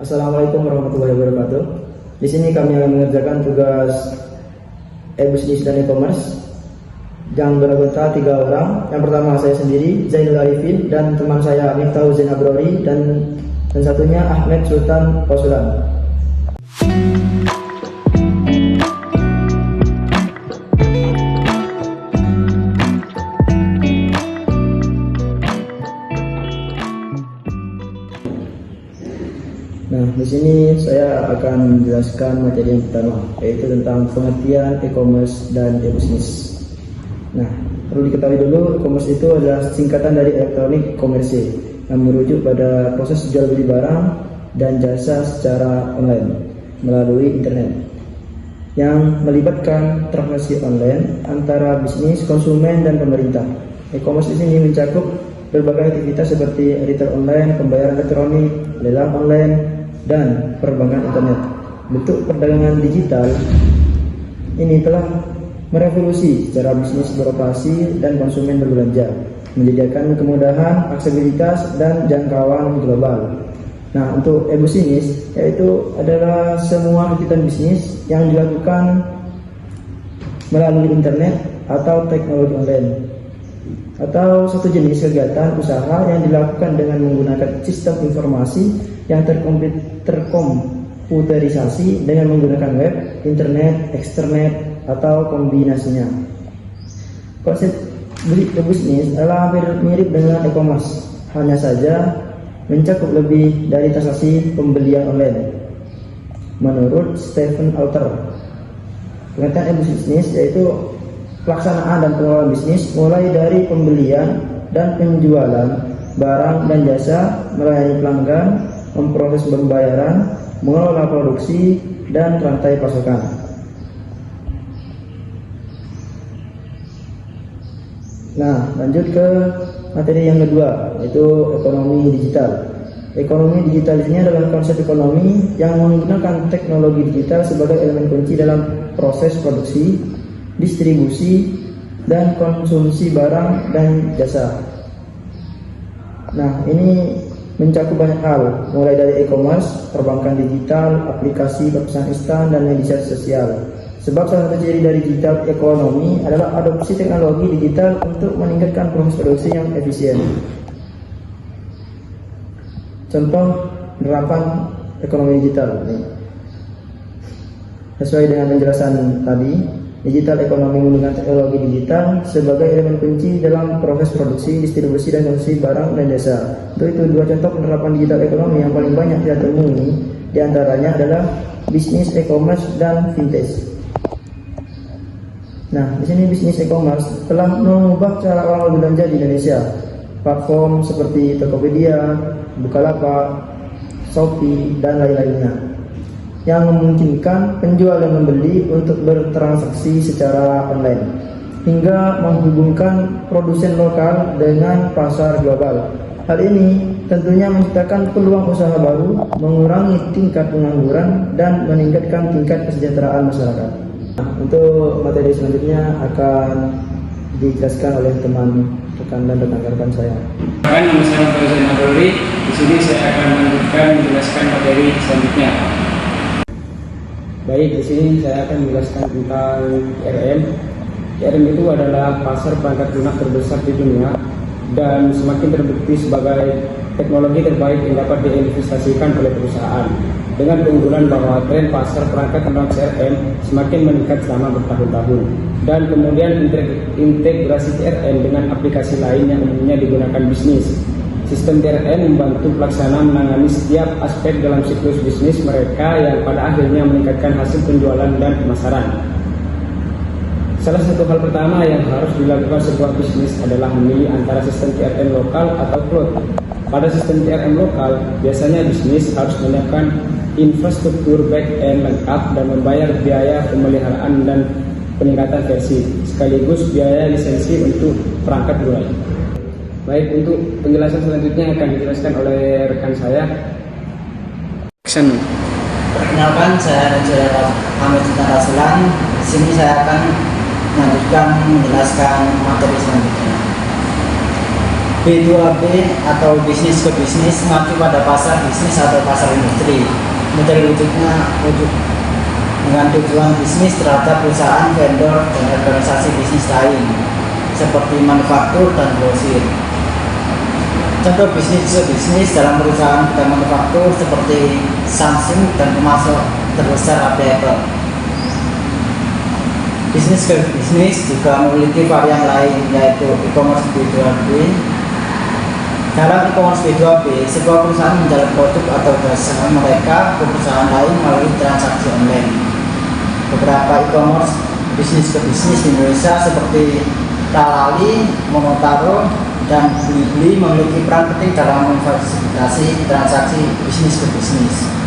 Assalamualaikum warahmatullahi wabarakatuh. Di sini kami akan mengerjakan tugas e-bisnis dan e-commerce yang beranggota 3 orang. Yang pertama saya sendiri, Zainul Arifin, dan teman saya Miftahul Zain Abrori, dan satunya Ahmed Sultan Pausulan. Nah, di sini saya akan menjelaskan materi yang pertama, yaitu tentang pengertian e-commerce dan e-bisnis. Nah, perlu diketahui dulu, e-commerce itu adalah singkatan dari elektronik komersi yang merujuk pada proses jual beli barang dan jasa secara online melalui internet, yang melibatkan transaksi online antara bisnis, konsumen, dan pemerintah. E-commerce di sini mencakup berbagai aktivitas seperti retail online, pembayaran elektronik, lelang online, dan perbankan internet. Bentuk perdagangan digital ini telah merevolusi cara bisnis beroperasi dan konsumen berbelanja, menyediakan kemudahan, aksesibilitas, dan jangkauan global. Nah, untuk e-bisnis yaitu adalah semua kegiatan bisnis yang dilakukan melalui internet atau teknologi online, atau satu jenis kegiatan usaha yang dilakukan dengan menggunakan sistem informasi yang terkomputerisasi dengan menggunakan web, internet, eksternet, atau kombinasinya. Konsep bisnis adalah hampir mirip dengan e-commerce, hanya saja mencakup lebih dari transaksi pembelian online. Menurut Stephen Alter, pengertian e-bisnis yaitu pelaksanaan dan pengelolaan bisnis mulai dari pembelian dan penjualan barang dan jasa, melayani pelanggan, memproses pembayaran, mengelola produksi, dan rantai pasokan. Nah, lanjut ke materi yang kedua, yaitu ekonomi digital. Ekonomi digital ini adalah konsep ekonomi yang menggunakan teknologi digital sebagai elemen kunci dalam proses produksi, distribusi, dan konsumsi barang dan jasa. Nah, ini mencakup banyak hal, mulai dari e-commerce, perbankan digital, aplikasi pesan instan, dan media sosial. Sebab salah satu ciri dari digital ekonomi adalah adopsi teknologi digital untuk meningkatkan proses produksi yang efisien. Contoh penerapan ekonomi digital. Sesuai dengan penjelasan tadi, digital ekonomi menggunakan teknologi digital sebagai elemen kunci dalam proses produksi, distribusi, dan konsumsi barang dan jasa. Untuk itu, 2 contoh penerapan digital ekonomi yang paling banyak kita temui diantaranya adalah bisnis e-commerce dan fintech. Nah, di sini bisnis e-commerce telah mengubah cara orang berbelanja di Indonesia. Platform seperti Tokopedia, Bukalapak, Shopee, dan lain-lainnya, yang memungkinkan penjual dan membeli untuk bertransaksi secara online, hingga menghubungkan produsen lokal dengan pasar global. Hal ini tentunya menciptakan peluang usaha baru, mengurangi tingkat pengangguran, dan meningkatkan tingkat kesejahteraan masyarakat. Nah, untuk materi selanjutnya akan dijelaskan oleh teman rekan dan rekan-rekan saya. Nama saya Miftahul Zain Abrori. Di sini saya akan melanjutkan menjelaskan materi selanjutnya. Baik, di sini saya akan menjelaskan tentang CRM. CRM itu adalah pasar perangkat lunak terbesar di dunia dan semakin terbukti sebagai teknologi terbaik yang dapat diinvestasikan oleh perusahaan. Dengan keunggulan bahwa tren pasar perangkat lunak CRM semakin meningkat selama bertahun-tahun, dan kemudian integrasi CRM dengan aplikasi lain yang umumnya digunakan bisnis. Sistem CRM membantu pelaksana menangani setiap aspek dalam siklus bisnis mereka, yang pada akhirnya meningkatkan hasil penjualan dan pemasaran. Salah satu hal pertama yang harus dilakukan sebuah bisnis adalah memilih antara sistem CRM lokal atau cloud. Pada sistem CRM lokal, biasanya bisnis harus menyiapkan infrastruktur back-end lengkap dan membayar biaya pemeliharaan dan peningkatan versi, sekaligus biaya lisensi untuk perangkat mulai. Baik, untuk penjelasan selanjutnya akan dijelaskan oleh rekan saya. Perkenalkan, saya Raja Ahmed Sultan Pausulan. Di sini saya akan melanjutkan menjelaskan materi selanjutnya. B2B atau bisnis ke bisnis mengacu pada pasar bisnis atau pasar industri. Model wujudnya dengan tujuan bisnis terhadap perusahaan, vendor, dan organisasi bisnis lain seperti manufaktur dan grosir. Contoh bisnis ke bisnis dalam perusahaan bidang manufaktur seperti Samsung dan pemasok terbesar Apple. Bisnis ke bisnis juga memiliki varian lain, yaitu e-commerce B2B. Dalam e-commerce B2B, sebuah perusahaan menjual produk atau jasa mereka ke perusahaan lain melalui transaksi online. Beberapa e-commerce bisnis ke bisnis di Indonesia seperti Talali, Monotaro, dan Blibli memiliki peran penting dalam memfasilitasi transaksi bisnis ke bisnis.